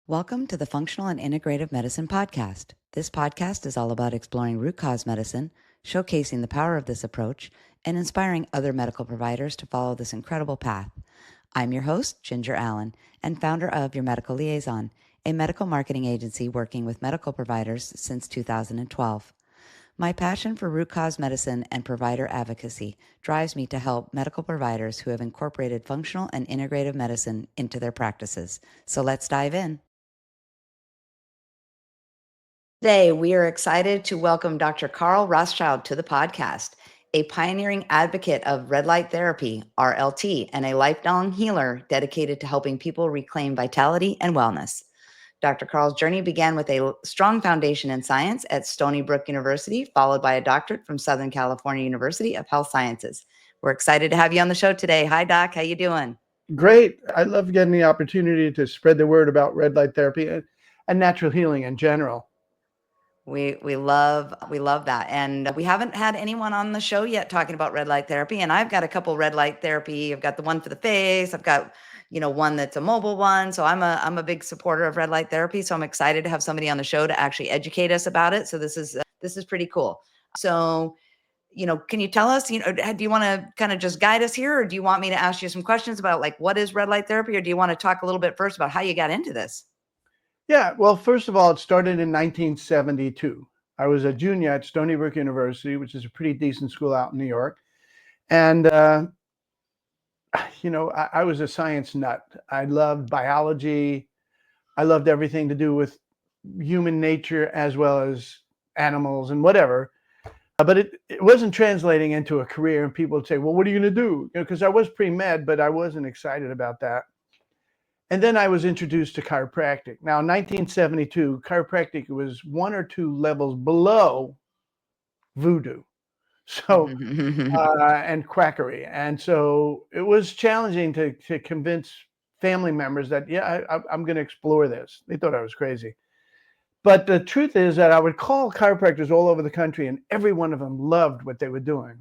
Welcome to the Functional and Integrative Medicine Podcast. This podcast is all about exploring root cause medicine, showcasing the power of this approach, and inspiring other medical providers to follow this incredible path. I'm your host, Ginger Allen, and founder of Your Medical Liaison, a medical marketing agency working with medical providers since 2012. My passion for root cause medicine and provider advocacy drives me to help medical providers who have incorporated functional and integrative medicine into their practices. So let's dive in. Today, we are excited to welcome Dr. Carl Rothschild to the podcast, a pioneering advocate of red light therapy, RLT, and a lifelong healer dedicated to helping people reclaim vitality and wellness. Dr. Carl's journey began with a strong foundation in science at Stony Brook University, followed by a doctorate from Southern California University of Health Sciences. We're excited to have you on the show today. Hi, Doc. How you doing? Great. I love getting the opportunity to spread the word about red light therapy and natural healing in general. We love that. And we haven't had anyone on the show yet talking about red light therapy. And I've got a couple red light therapy. I've got the one for the face. I've got, one that's a mobile one. So I'm a big supporter of red light therapy. So I'm excited to have somebody on the show to actually educate us about it. So this is pretty cool. So, can you tell us, do you want to kind of just guide us here, or do you want me to ask you some questions about like what is red light therapy, or do you want to talk a little bit first about how you got into this? Yeah. Well, first of all, it started in 1972. I was a junior at Stony Brook University, which is a pretty decent school out in New York. And, I was a science nut. I loved biology. I loved everything to do with human nature as well as animals and whatever. But it wasn't translating into a career, and people would say, well, what are you going to do? Because I was pre-med, but I wasn't excited about that. And then I was introduced to chiropractic. Now, in 1972, chiropractic was one or two levels below voodoo. So, and quackery. And so it was challenging to convince family members that, I'm going to explore this. They thought I was crazy. But the truth is that I would call chiropractors all over the country, and every one of them loved what they were doing.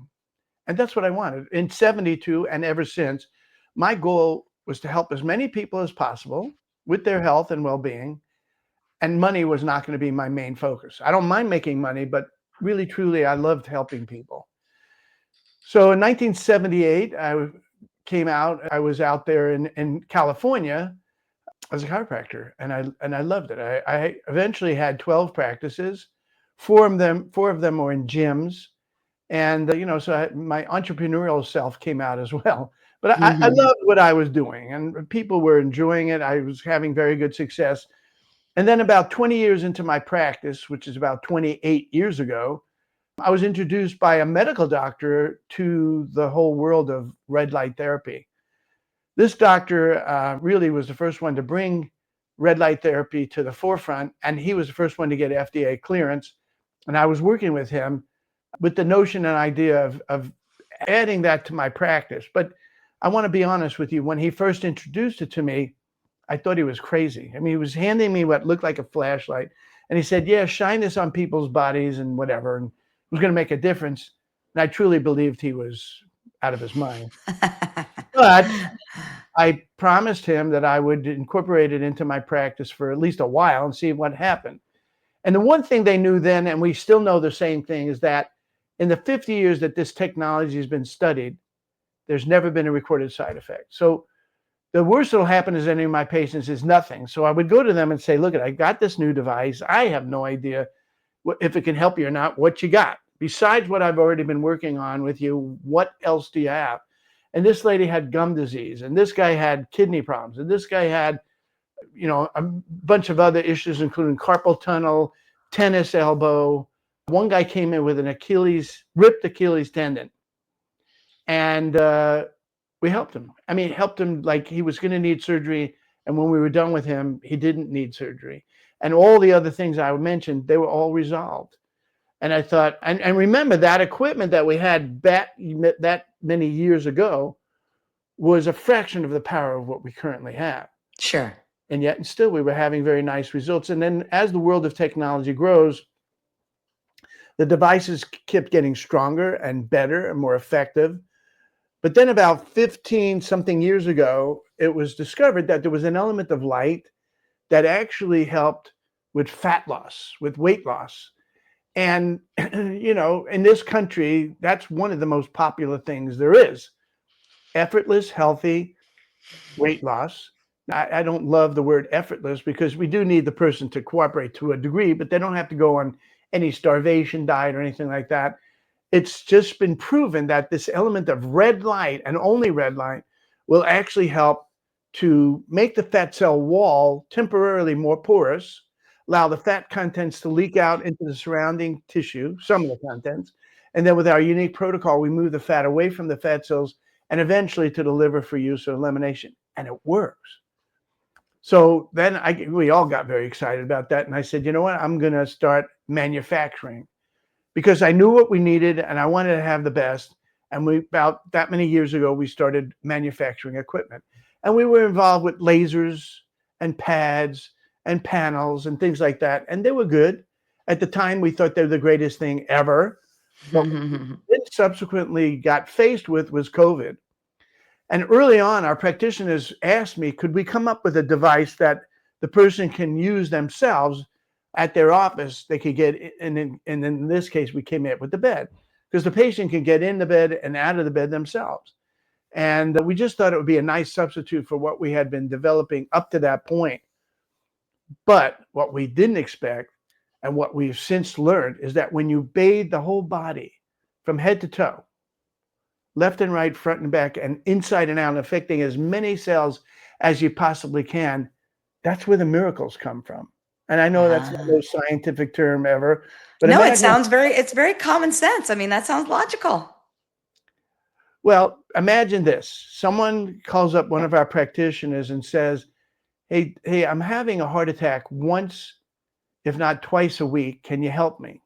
And that's what I wanted. In 72 and ever since, my goal was to help as many people as possible with their health and well-being. And money was not going to be my main focus. I don't mind making money, but really, truly, I loved helping people. So in 1978, I came out. I was out there in California as a chiropractor, and I loved it. I eventually had 12 practices. Four of them were in gyms. And, so my entrepreneurial self came out as well. But I loved what I was doing, and people were enjoying it. I was having very good success. And then about 20 years into my practice, which is about 28 years ago, I was introduced by a medical doctor to the whole world of red light therapy. This doctor really was the first one to bring red light therapy to the forefront, and he was the first one to get FDA clearance. And I was working with him with the notion and idea of adding that to my practice. But I want to be honest with you, when he first introduced it to me, I thought he was crazy. I mean, he was handing me what looked like a flashlight, and he said, yeah, shine this on people's bodies and whatever, and it was going to make a difference. And I truly believed he was out of his mind. But I promised him that I would incorporate it into my practice for at least a while and see what happened. And the one thing they knew then, and we still know the same thing, is that in the 50 years that this technology has been studied, there's never been a recorded side effect. So the worst that'll happen is any of my patients is nothing. So I would go to them and say, look, I got this new device. I have no idea if it can help you or not. What you got? Besides what I've already been working on with you, what else do you have? And this lady had gum disease, and this guy had kidney problems, and this guy had, a bunch of other issues, including carpal tunnel, tennis elbow. One guy came in with an ripped Achilles tendon. And we helped him. I mean, helped him like he was going to need surgery. And when we were done with him, he didn't need surgery. And all the other things I mentioned, they were all resolved. And I thought, and remember that equipment that we had that many years ago was a fraction of the power of what we currently have. Sure. And yet, and still, we were having very nice results. And then as the world of technology grows, the devices kept getting stronger and better and more effective. But then about 15 something years ago, it was discovered that there was an element of light that actually helped with fat loss, with weight loss. And, in this country, that's one of the most popular things there is. Effortless, healthy weight loss. I don't love the word effortless because we do need the person to cooperate to a degree, but they don't have to go on any starvation diet or anything like that. It's just been proven that this element of red light and only red light will actually help to make the fat cell wall temporarily more porous, allow the fat contents to leak out into the surrounding tissue, some of the contents. And then with our unique protocol, we move the fat away from the fat cells and eventually to the liver for use or elimination. And it works. So then we all got very excited about that. And I said, you know what? I'm going to start manufacturing because I knew what we needed and I wanted to have the best. And about that many years ago, we started manufacturing equipment. And we were involved with lasers and pads and panels and things like that. And they were good. At the time, we thought they were the greatest thing ever. But what we subsequently got faced with was COVID. And early on, our practitioners asked me, could we come up with a device that the person can use themselves at their office? They could get, and in this case, we came up with the bed because the patient can get in the bed and out of the bed themselves. And we just thought it would be a nice substitute for what we had been developing up to that point. But what we didn't expect and what we've since learned is that when you bathe the whole body from head to toe, left and right, front and back, and inside and out, affecting as many cells as you possibly can, that's where the miracles come from. And I know that's the most scientific term ever. But no, it's very common sense. I mean, that sounds logical. Well, imagine this. Someone calls up one of our practitioners and says, hey, I'm having a heart attack once, if not twice a week. Can you help me?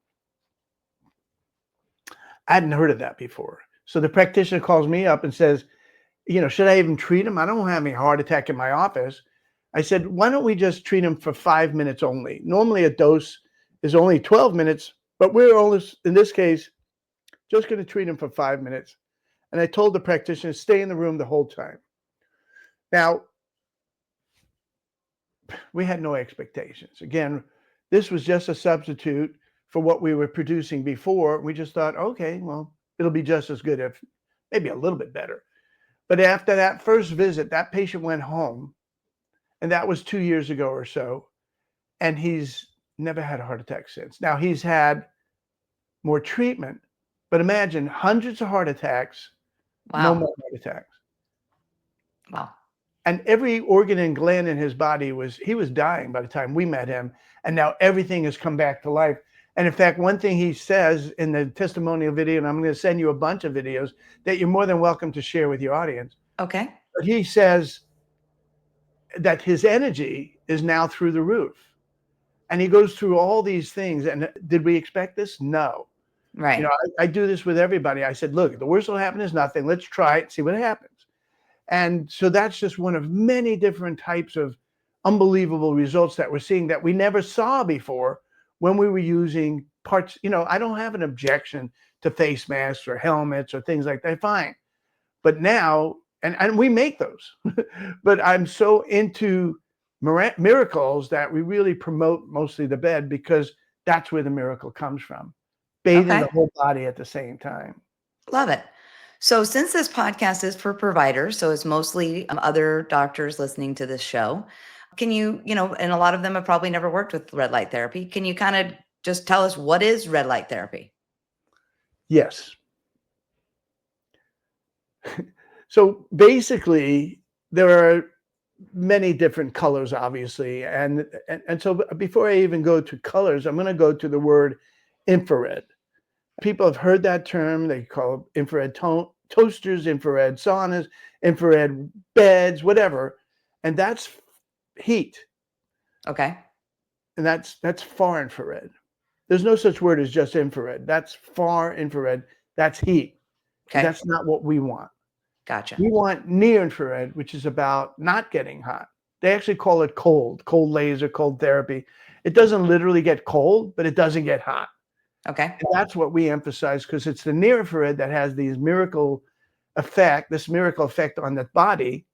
I hadn't heard of that before. So the practitioner calls me up and says, should I even treat him? I don't have any heart attack in my office. I said, why don't we just treat him for 5 minutes only? Normally a dose is only 12 minutes, but we're only, in this case, just going to treat him for 5 minutes. And I told the practitioner, stay in the room the whole time. Now, we had no expectations. Again, this was just a substitute for what we were producing before. We just thought, okay, well, it'll be just as good, if maybe a little bit better. But after that first visit, that patient went home, and that was 2 years ago or so, and he's never had a heart attack since. Now, he's had more treatment, but imagine hundreds of heart attacks, no more heart attacks. Wow. And every organ and gland in his body he was dying by the time we met him, and now everything has come back to life. And in fact, one thing he says in the testimonial video, and I'm going to send you a bunch of videos that you're more than welcome to share with your audience. Okay. But he says that his energy is now through the roof. And he goes through all these things. And did we expect this? No. Right. I do this with everybody. I said, look, the worst will happen is nothing. Let's try it, see what happens. And so that's just one of many different types of unbelievable results that we're seeing that we never saw before when we were using parts. I don't have an objection to face masks or helmets or things like that. Fine. But now, and we make those, but I'm so into miracles that we really promote mostly the bed because that's where the miracle comes from. Bathing the whole body at the same time. Love it. So since this podcast is for providers, so it's mostly other doctors listening to this show, can you, and a lot of them have probably never worked with red light therapy. Can you kind of just tell us what is red light therapy? Yes. So basically, there are many different colors, obviously. And so before I even go to colors, I'm going to go to the word infrared. People have heard that term. They call it infrared toasters, infrared saunas, infrared beds, whatever. And that's heat. Okay. And that's far infrared. There's no such word as just infrared. That's far infrared. That's heat. Okay. That's not what we want. Gotcha. We want near infrared, which is about not getting hot. They actually call it cold laser, cold therapy. It doesn't literally get cold, but it doesn't get hot. Okay. And that's what we emphasize because it's the near infrared that has this miracle effect on the body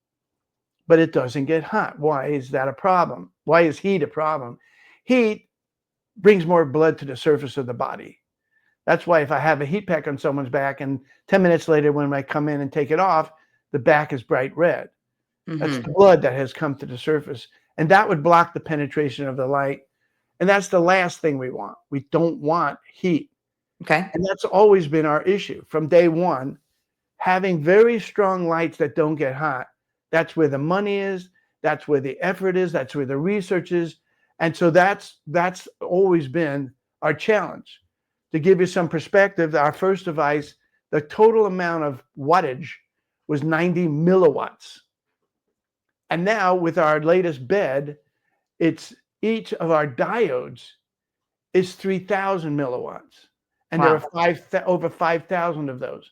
but it doesn't get hot. Why is that a problem? Why is heat a problem? Heat brings more blood to the surface of the body. That's why if I have a heat pack on someone's back and 10 minutes later when I come in and take it off, the back is bright red. That's the blood that has come to the surface. And that would block the penetration of the light. And that's the last thing we want. We don't want heat. Okay. And that's always been our issue from day one. Having very strong lights that don't get hot, that's where the money is, that's where the effort is, that's where the research is. And so that's always been our challenge. To give you some perspective, our first device, the total amount of wattage was 90 milliwatts. And now with our latest bed, it's each of our diodes is 3,000 milliwatts. And there are over 5,000 of those.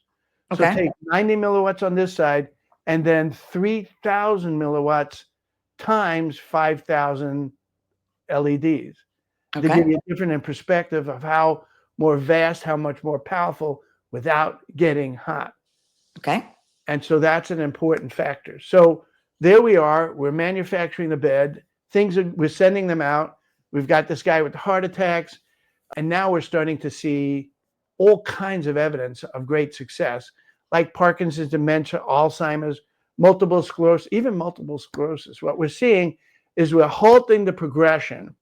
So take 90 milliwatts on this side and then 3,000 milliwatts times 5,000 LEDs to give you a different perspective of how more vast, how much more powerful without getting hot. Okay. And so that's an important factor. So there we are. We're manufacturing the bed. We're sending them out. We've got this guy with heart attacks. And now we're starting to see all kinds of evidence of great success, like Parkinson's, dementia, Alzheimer's, multiple sclerosis, even multiple sclerosis. What we're seeing is we're halting the progression.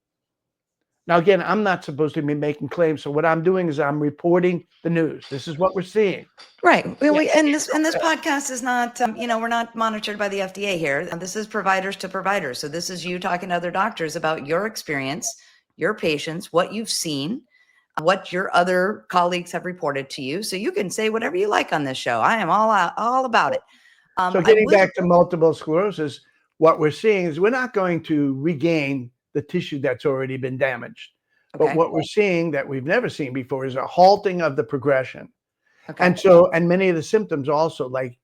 Now, again, I'm not supposed to be making claims. So what I'm doing is I'm reporting the news. This is what we're seeing. Right. And this podcast is not, we're not monitored by the FDA here. This is providers to providers. So this is you talking to other doctors about your experience, your patients, what you've seen, what your other colleagues have reported to you. So you can say whatever you like on this show. I am all about it. So getting back to multiple sclerosis, what we're seeing is we're not going to regain the tissue that's already been damaged. But what we're seeing that we've never seen before is a halting of the progression. And many of the symptoms also, like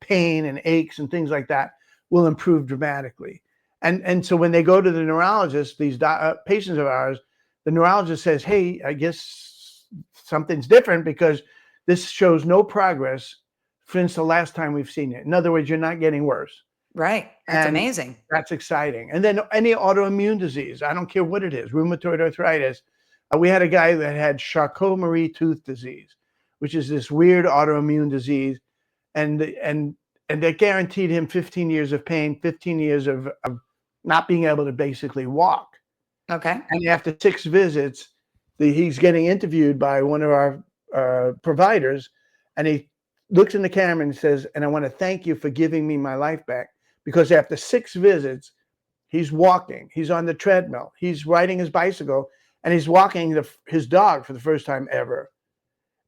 pain and aches and things like that, will improve dramatically. And so when they go to the neurologist, these patients of ours, the neurologist says, hey, I guess something's different because this shows no progress since the last time we've seen it. In other words, you're not getting worse. Right. That's amazing. That's exciting. And then any autoimmune disease, I don't care what it is, rheumatoid arthritis. We had a guy that had Charcot-Marie-Tooth disease, which is this weird autoimmune disease. And they guaranteed him 15 years of pain, 15 years of not being able to basically walk. Okay. And after 6 visits, he's getting interviewed by one of our providers, and he looks in the camera and says, and I want to thank you for giving me my life back, because after 6 visits, he's walking, he's on the treadmill, he's riding his bicycle, and he's walking his dog for the first time ever.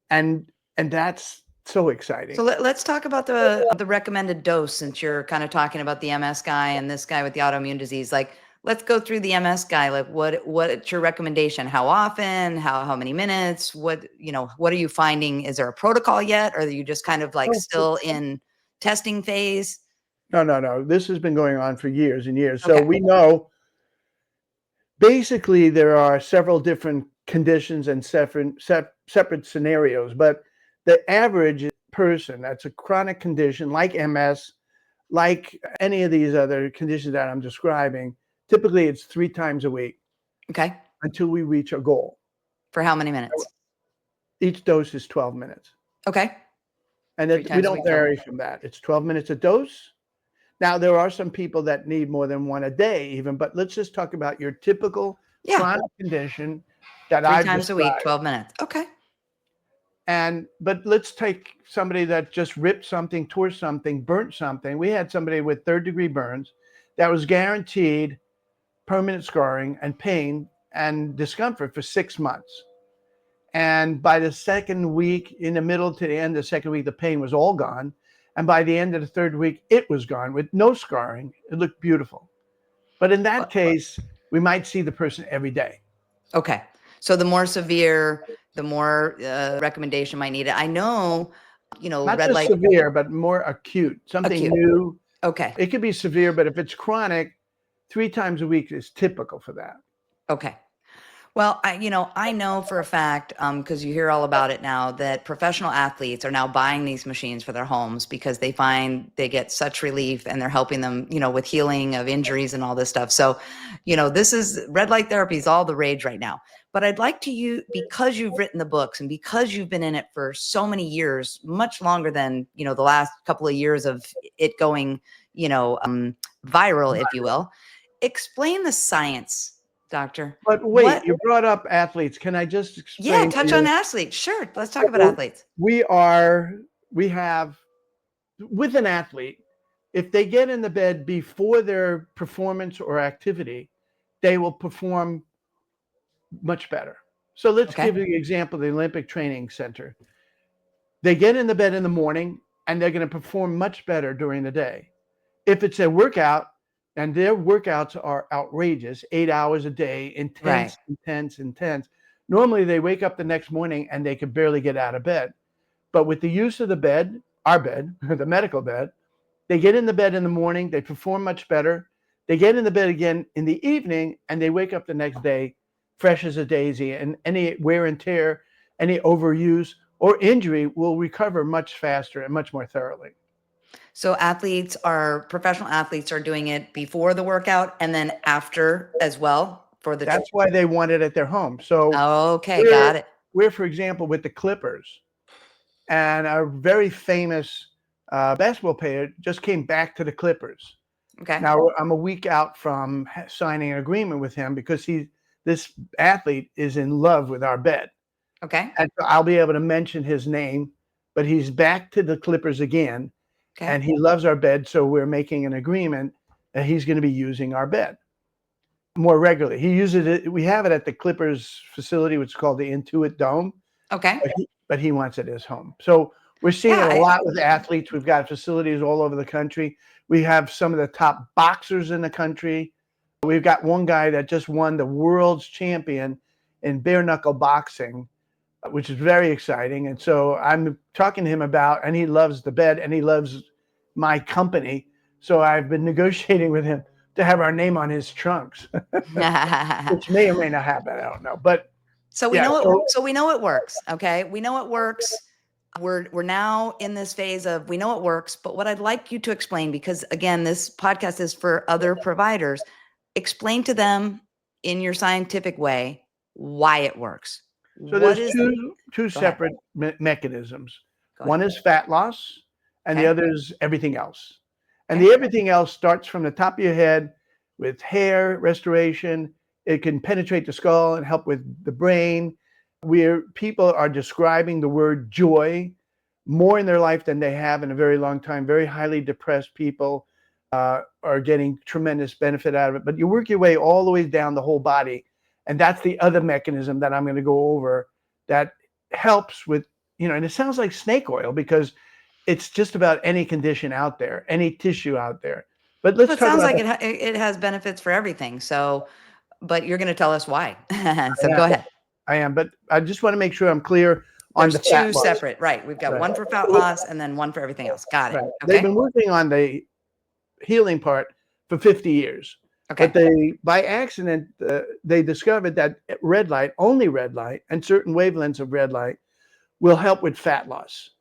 And that's so exciting. So let's talk about the recommended dose, since you're kind of talking about the MS guy and this guy with the autoimmune disease. Like, let's go through the MS guy. Like, what's your recommendation? How often? How many minutes? What are you finding? Is there a protocol yet? Or are you just kind of like still in testing phase? No. This has been going on for years and years. So we know basically there are several different conditions and separate scenarios, but the average person that's a chronic condition like MS, like any of these other conditions that I'm describing, typically it's 3 times a week. Okay. Until we reach a goal. For how many minutes? Each dose is 12 minutes. Okay. And we don't vary from that. It's 12 minutes a dose. Now, there are some people that need more than one a day even, but let's just talk about your typical chronic condition that I've 3 times a week, 12 minutes. Okay. But let's take somebody that just ripped something, tore something, burnt something. We had somebody with 3rd-degree burns that was guaranteed permanent scarring and pain and discomfort for 6 months. And by the 2nd week, in the middle to the end of the 2nd week, the pain was all gone. And by the end of the 3rd week, it was gone with no scarring. It looked beautiful. But in that case, we might see the person every day. Okay. So the more severe, the more recommendation might need it. I know, not red light severe, but more acute, something new. Okay. It could be severe, but if it's chronic, 3 times a week is typical for that. Okay. Well, I know for a fact, because you hear all about it now, that professional athletes are now buying these machines for their homes because they find they get such relief and they're helping them, with healing of injuries and all this stuff. So, this is red light therapy is all the rage right now. But I'd like to you, because you've written the books and because you've been in it for so many years, much longer than, the last couple of years of it going, viral, if you will, explain the science, doctor. But wait, What you brought up athletes. Can I just Yeah, explain to touch on you? athletes. Sure. Let's talk about So athletes. we have with an athlete, if they get in the bed before their performance or activity, they will perform much better. So let's Okay. give you the example of the Olympic Training Center. They get in the bed in the morning and they're going to perform much better during the day. If it's a workout, and their workouts are outrageous, 8 hours a day, Right. intense, intense, intense. Normally they wake up the next morning and they could barely get out of bed. But with the use of the bed, our bed, the medical bed, they get in the bed in the morning, they perform much better. They get in the bed again in the evening and they wake up the next day fresh as a daisy. And any wear and tear, any overuse or injury will recover much faster and much more thoroughly. So professional athletes are doing it before the workout and then after as well for the. That's why they want it at their home. So Okay, we're, got it. we're for example, with the Clippers, and a very famous basketball player just came back to the Clippers. Okay. Now I'm a week out from signing an agreement with him because this athlete is in love with our bed, Okay. and so I'll be able to mention his name. But he's back to the Clippers again, Okay. and he loves our bed. So we're making an agreement that he's going to be using our bed more regularly. He uses it. We have it at the Clippers facility, which is called the Intuit Dome. Okay. But he wants it as home. So we're seeing it Yeah. a lot with athletes. We've got facilities all over the country. We have some of the top boxers in the country. We've got one guy that just won the world's champion in bare knuckle boxing, which is very exciting. And so I'm talking to him about, and he loves the bed and he loves my company. So I've been negotiating with him to have our name on his trunks, which may or may not happen. I don't know. But So we yeah, know it. so So we know it works. Okay, we know it works. We're now in this phase of we know it works. But what I'd like you to explain, because again, this podcast is for other providers, explain to them in your scientific way why it works. So What there's is? two Go ahead. separate mechanisms. Go One ahead. is fat loss, and the Okay. other is everything else. And Okay. the everything else starts from the top of your head with hair restoration. It can penetrate the skull and help with the brain. Where people are describing the word joy more in their life than they have in a very long time. Very highly depressed people are getting tremendous benefit out of it. But you work your way all the way down the whole body. And that's the other mechanism that I'm going to go over that helps with, and it sounds like snake oil because it's just about any condition out there, any tissue out there. But Well, let's it talk sounds about like the it has benefits for everything. So, but you're going to tell us why. So I go ahead. am, but I just want to make sure I'm clear on There's the fat two loss. separate, right? We've got Right. one for fat loss and then one for everything else. Got it. Right. They've Okay. been working on the healing part for 50 years. Okay. But by accident, they discovered that only red light, and certain wavelengths of red light will help with fat loss.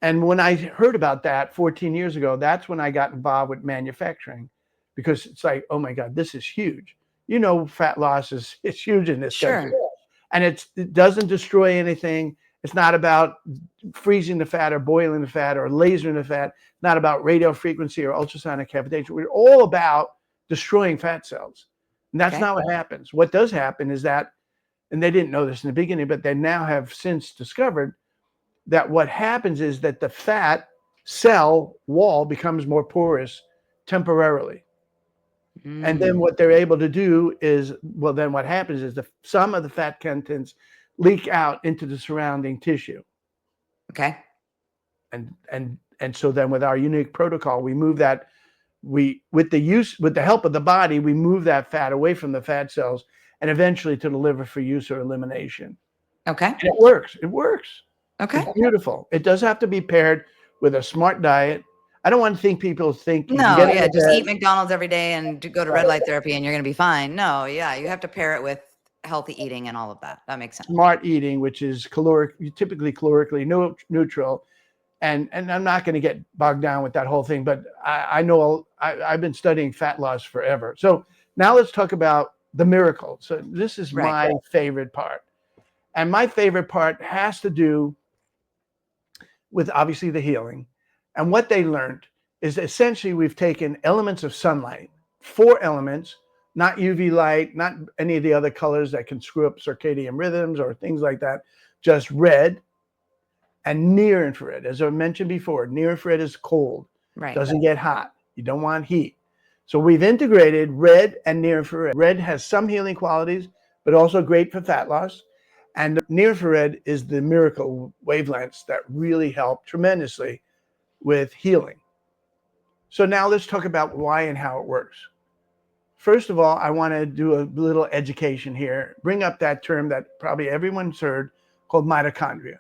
And when I heard about that 14 years ago, that's when I got involved with manufacturing because it's like, oh my God, this is huge. Fat loss is huge in this country. Sure. And it doesn't destroy anything. It's not about freezing the fat or boiling the fat or lasering the fat. It's not about radio frequency or ultrasonic cavitation. We're all about destroying fat cells. And that's Okay. not what happens. What does happen is that, and they didn't know this in the beginning, but they now have since discovered that what happens is that the fat cell wall becomes more porous temporarily. And then what they're able to do is, well, then what happens is some of the fat contents leak out into the surrounding tissue. Okay. And so then with our unique protocol, we move that, with the help of the body, we move that fat away from the fat cells and eventually to the liver for use or elimination. Okay. And it works. It works. Okay. It's beautiful. It does have to be paired with a smart diet. I don't want to people think you can No, get yeah, into just bed. eat McDonald's every day and go to red light therapy and you're going to be fine. No, yeah, you have to pair it with healthy eating and all of that. That makes sense. Smart eating, which is typically calorically neutral. And I'm not going to get bogged down with that whole thing, but I know I've been studying fat loss forever. So now let's talk about the miracle. So this is Right. my favorite part. And my favorite part has to do with obviously the healing. And what they learned is essentially we've taken elements of sunlight, 4 elements, not UV light, not any of the other colors that can screw up circadian rhythms or things like that, just red and near infrared. As I mentioned before, near infrared is cold, Right. doesn't get hot. You don't want heat. So we've integrated red and near infrared. Red has some healing qualities, but also great for fat loss. And near infrared is the miracle wavelengths that really help tremendously with healing. So now let's talk about why and how it works. First of all, I want to do a little education here, bring up that term that probably everyone's heard called mitochondria.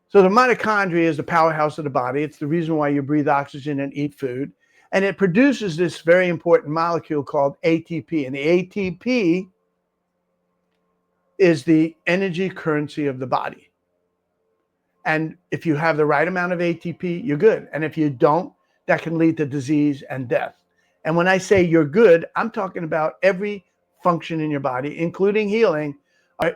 So the mitochondria is the powerhouse of the body. It's the reason why you breathe oxygen and eat food. And it produces this very important molecule called ATP. And the ATP is the energy currency of the body. And if you have the right amount of ATP, you're good. And if you don't, that can lead to disease and death. And when I say you're good, I'm talking about every function in your body, including healing, are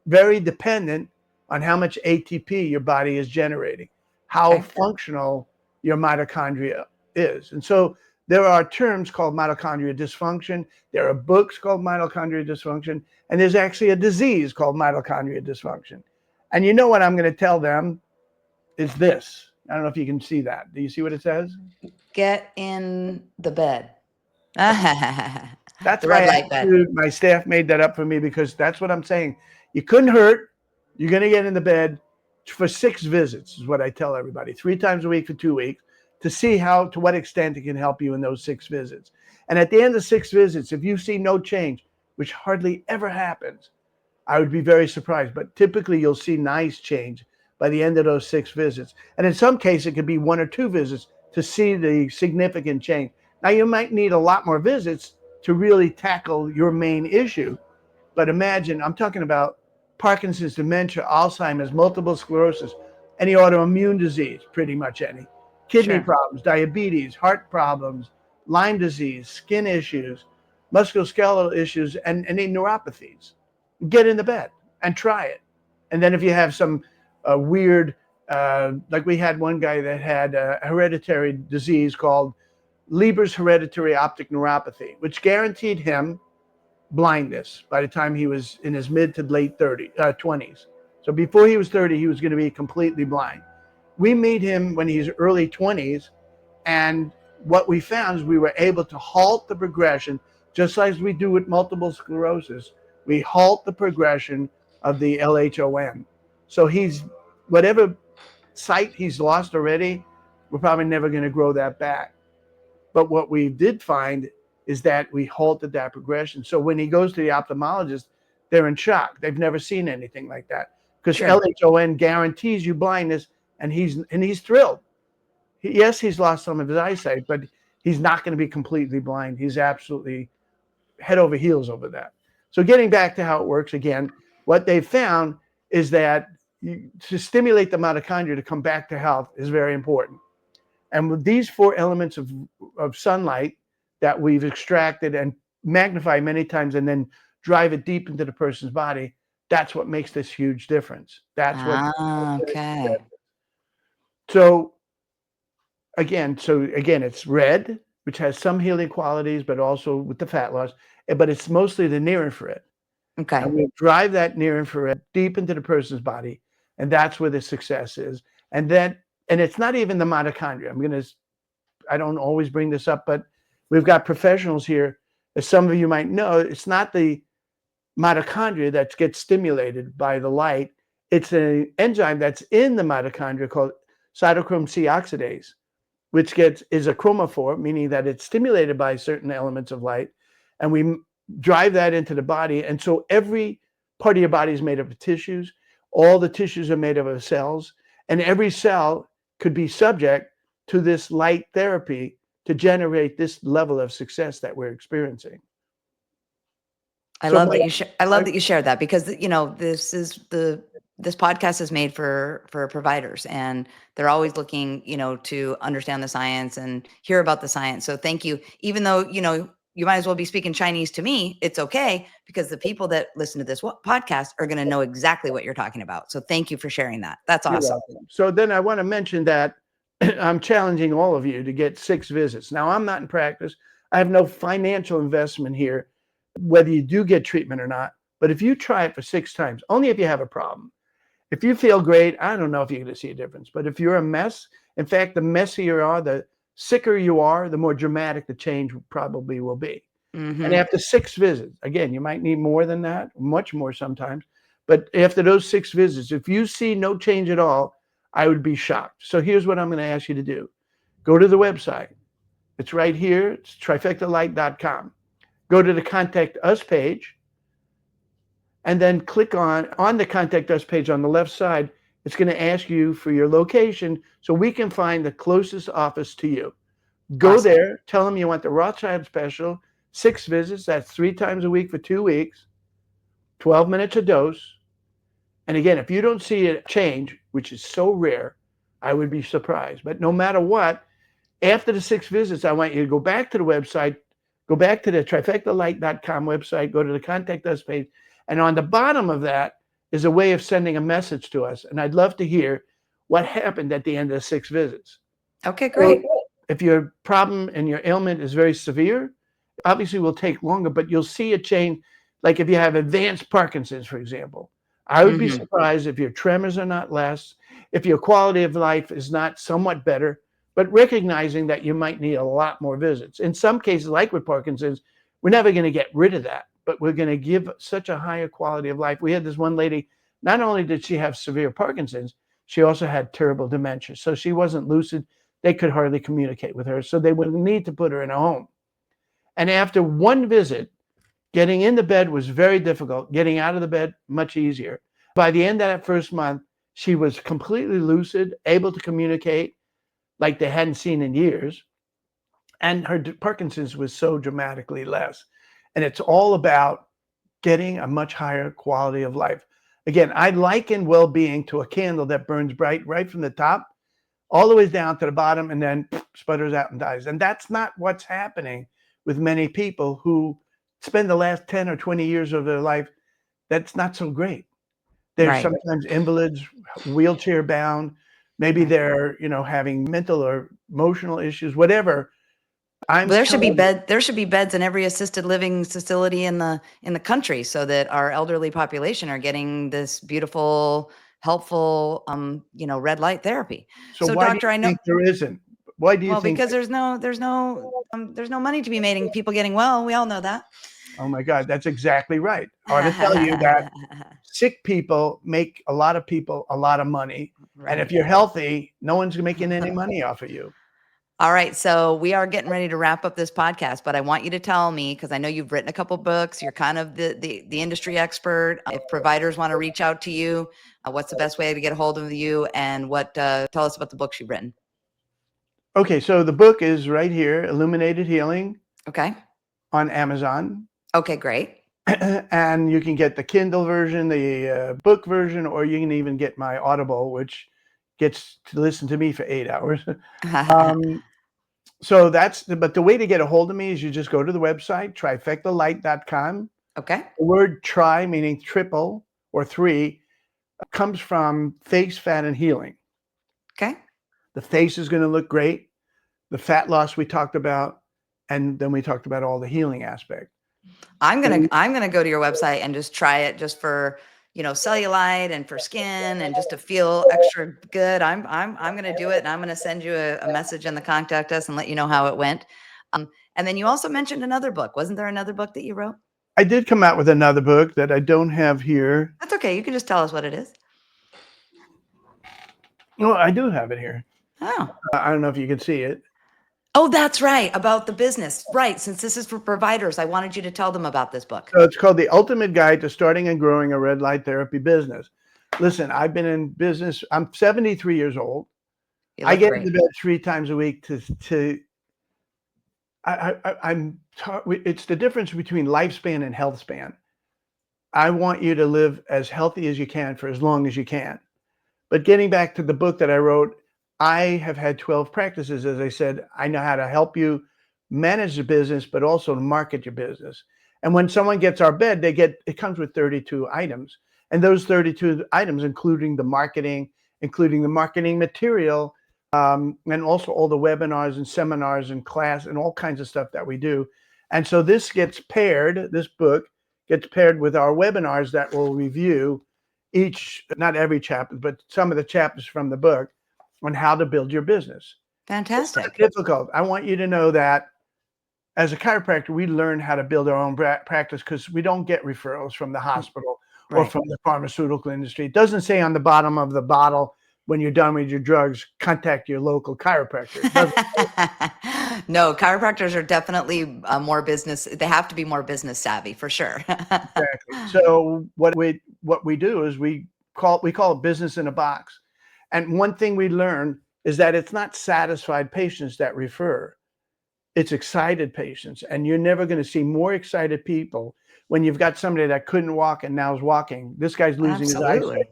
very dependent on how much ATP your body is generating, how functional your mitochondria is. And so there are terms called mitochondrial dysfunction. There are books called mitochondrial dysfunction. And there's actually a disease called mitochondrial dysfunction. And you know what I'm going to tell them is this. I don't know if you can see that. Do you see what it says? Get in the bed. That's The my red light bed. attitude. My staff made that up for me because that's what I'm saying. You couldn't hurt. You're going to get in the bed for 6 visits is what I tell everybody. 3 times a week for 2 weeks to see to what extent it can help you in those 6 visits. And at the end of 6 visits, if you see no change, which hardly ever happens, I would be very surprised. But typically you'll see nice change by the end of those 6 visits. And in some cases, it could be 1 or 2 visits to see the significant change. Now, you might need a lot more visits to really tackle your main issue. But imagine, I'm talking about Parkinson's, dementia, Alzheimer's, multiple sclerosis, any autoimmune disease, pretty much any, kidney problems, diabetes, heart problems, Lyme disease, skin issues, musculoskeletal issues, and any neuropathies. Get in the bed and try it. And then if you have some weird, like we had one guy that had a hereditary disease called Leber's hereditary optic neuropathy, which guaranteed him blindness by the time he was in his mid to late 20s. So before he was 30, he was going to be completely blind. We meet him when he's early 20s, and what we found is we were able to halt the progression, just like we do with multiple sclerosis. We halt the progression of the LHON. So whatever sight he's lost already, we're probably never going to grow that back. But what we did find is that we halted that progression. So when he goes to the ophthalmologist, they're in shock. They've never seen anything like that because LHON guarantees you blindness, and he's thrilled. Yes, he's lost some of his eyesight, but he's not going to be completely blind. He's absolutely head over heels over that. So getting back to how it works again, what they've found is that to stimulate the mitochondria to come back to health is very important. And with these 4 elements of sunlight that we've extracted and magnified many times and then drive it deep into the person's body, that's what makes this huge difference. That's what Okay. So again, it's red, which has some healing qualities, but also with the fat loss, but it's mostly the near infrared. Okay. And we drive that near infrared deep into the person's body, and that's where the success is. And it's not even the mitochondria. I don't always bring this up, but we've got professionals here. As some of you might know, it's not the mitochondria that gets stimulated by the light. It's an enzyme that's in the mitochondria called cytochrome C oxidase, which is a chromophore, meaning that it's stimulated by certain elements of light, and we drive that into the body. And so every part of your body is made up of tissues. All the tissues are made up of cells, and every cell could be subject to this light therapy to generate this level of success that we're experiencing. I So love my, that I love that you shared that, because this podcast is made for providers, and they're always looking, to understand the science and hear about the science. So thank you. Even though, you might as well be speaking Chinese to me, it's okay, because the people that listen to this podcast are going to know exactly what you're talking about. So thank you for sharing that. That's you're awesome. welcome. So then I want to mention that I'm challenging all of you to get 6 visits. Now, I'm not in practice. I have no financial investment here, whether you do get treatment or not. But if you try it for 6 times, only if you have a problem. If you feel great, I don't know if you're going to see a difference. But if you're a mess, in fact, the messier you are, the sicker you are, the more dramatic the change probably will be. And after 6 visits, again, you might need more than that, much more sometimes. But after those 6 visits, if you see no change at all, I would be shocked. So here's what I'm going to ask you to do. Go to the website. It's right here. It's trifectalight.com. Go to the Contact Us page, and then click on the Contact Us page on the left side. It's going to ask you for your location so we can find the closest office to you. Go Awesome. there, tell them you want the Rothschild special, 6 visits, that's 3 times a week for 2 weeks, 12 minutes a dose. And again, if you don't see a change, which is so rare, I would be surprised. But no matter what, after the 6 visits, I want you to go back to the website, go back to the trifectalight.com website, go to the Contact Us page, and on the bottom of that is a way of sending a message to us. And I'd love to hear what happened at the end of the 6 visits. Okay, great. So if your problem and your ailment is very severe, obviously will take longer, but you'll see a change. Like if you have advanced Parkinson's, for example, I would be surprised if your tremors are not less, if your quality of life is not somewhat better, but recognizing that you might need a lot more visits. In some cases, like with Parkinson's, we're never going to get rid of that, but we're going to give such a higher quality of life. We had this one lady, not only did she have severe Parkinson's, she also had terrible dementia. So she wasn't lucid. They could hardly communicate with her. So they would need to put her in a home. And after one visit, getting into bed was very difficult. Getting out of the bed, much easier. By the end of that first month, she was completely lucid, able to communicate like they hadn't seen in years. And her Parkinson's was so dramatically less. And it's all about getting a much higher quality of life. Again, I liken well-being to a candle that burns bright right from the top all the way down to the bottom and then sputters out and dies. And that's not what's happening with many people who spend the last 10 or 20 years of their life. That's not so great. They're Right. sometimes invalids, wheelchair bound. Maybe they're, having mental or emotional issues, whatever. Well, there should be beds in every assisted living facility in the country, so that our elderly population are getting this beautiful, helpful, red light therapy. So So why do doctor, I you know, think there isn't? Why do you well, think? because there's no money to be made in people getting well. We all know that. Oh my God, that's exactly right. I want to tell you that sick people make a lot of people a lot of money. And if Right. you're healthy, no one's making any money off of you. All right, so we are getting ready to wrap up this podcast, but I want you to tell me, because I know you've written a couple books, you're kind of the industry expert. If providers want to reach out to you, what's the best way to get a hold of you, and tell us about the books you've written. Okay, so the book is right here, Illuminated Healing, Okay. on Amazon. Okay, great. And you can get the Kindle version, the book version, or you can even get my Audible, which gets to listen to me for 8 hours. So but the way to get a hold of me is you just go to the website, trifectalight.com. Okay. The word tri, meaning triple or 3, comes from face, fat, and healing. Okay. The face is going to look great. The fat loss we talked about, and then we talked about all the healing aspect. I'm gonna go to your website and just try it, just for cellulite and for skin and just to feel extra good. I'm gonna do it, and I'm gonna send you a message in the Contact Us and let you know how it went. And then you also mentioned another book. Wasn't there another book that you wrote? I did come out with another book that I don't have here. That's okay. You can just tell us what it is. Well, I do have it here. Oh. I don't know if you can see it. Oh, that's right. About the business. Right. Since this is for providers, I wanted you to tell them about this book. So it's called The Ultimate Guide to Starting and Growing a Red Light Therapy Business. Listen, I've been in business. I'm 73 years old. I get into bed 3 times a week it's the difference between lifespan and health span. I want you to live as healthy as you can for as long as you can. But getting back to the book that I wrote, I have had 12 practices. As I said, I know how to help you manage the business, but also to market your business. And when someone gets our bed, it comes with 32 items. And those 32 items, including the marketing material, and also all the webinars and seminars and class and all kinds of stuff that we do. And so this book gets paired with our webinars that will review not every chapter, but some of the chapters from the book on how to build your business. Fantastic. It's not difficult. I want you to know that as a chiropractor, we learn how to build our own practice because we don't get referrals from the hospital or from the pharmaceutical industry. It doesn't say on the bottom of the bottle, when you're done with your drugs, contact your local chiropractor. No, chiropractors are definitely more business. They have to be more business savvy for sure. Exactly. So what we do is we call it business in a box. And one thing we learn is that it's not satisfied patients that refer. It's excited patients. And you're never going to see more excited people when you've got somebody that couldn't walk and now is walking. This guy's losing his eyesight.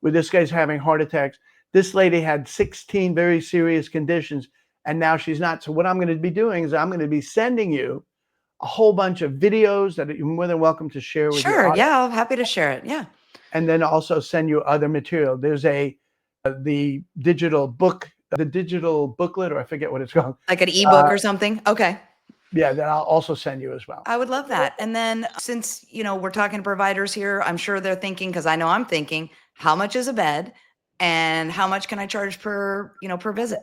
With this guy's having heart attacks. This lady had 16 very serious conditions, and now she's not. So what I'm going to be doing is I'm going to be sending you a whole bunch of videos that you're more than welcome to share with your audience. Yeah, I'm happy to share it. Yeah. And then also send you other material. There's the digital booklet, or I forget what it's called. Like an ebook or something? Okay. Yeah, that I'll also send you as well. I would love that. And then since, we're talking to providers here, I'm sure they're thinking, because I know I'm thinking, how much is a bed and how much can I charge per visit?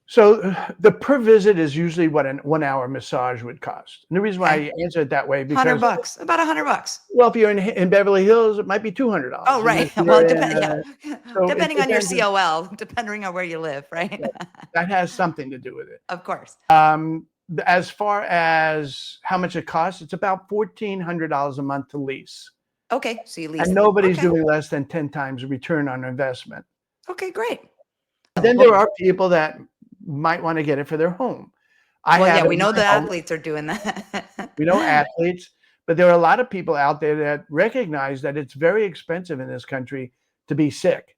So the per visit is usually what an 1 hour massage would cost. And the reason why I answer it that way, because $100, about $100. Well, if you're in Beverly Hills, it might be $200. Oh, right. Well, depending on your COL, depending on where you live, right? That has something to do with it. Of course. As far as how much it costs, it's about $1,400 a month to lease. Okay, so you lease. And nobody's doing less than 10 times return on investment. Okay, great. Then there are people that might want to get it for their home. We know the athletes are doing that. We know athletes, but there are a lot of people out there that recognize that it's very expensive in this country to be sick.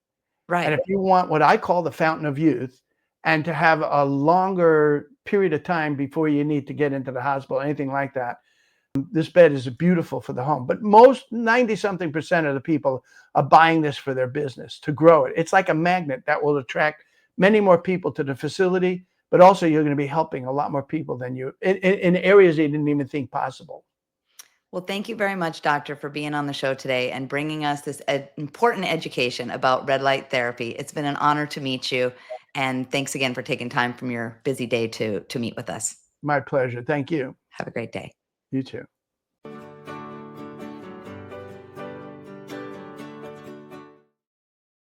Right. And if you want what I call the fountain of youth, and to have a longer period of time before you need to get into the hospital, anything like that, this bed is beautiful for the home. But 90-something% of the people are buying this for their business, to grow it. It's like a magnet that will attract many more people to the facility, but also you're going to be helping a lot more people than you in areas you didn't even think possible. Well, thank you very much, Doctor, for being on the show today and bringing us this important education about red light therapy. It's been an honor to meet you. And thanks again for taking time from your busy day to meet with us. My pleasure. Thank you. Have a great day. You too.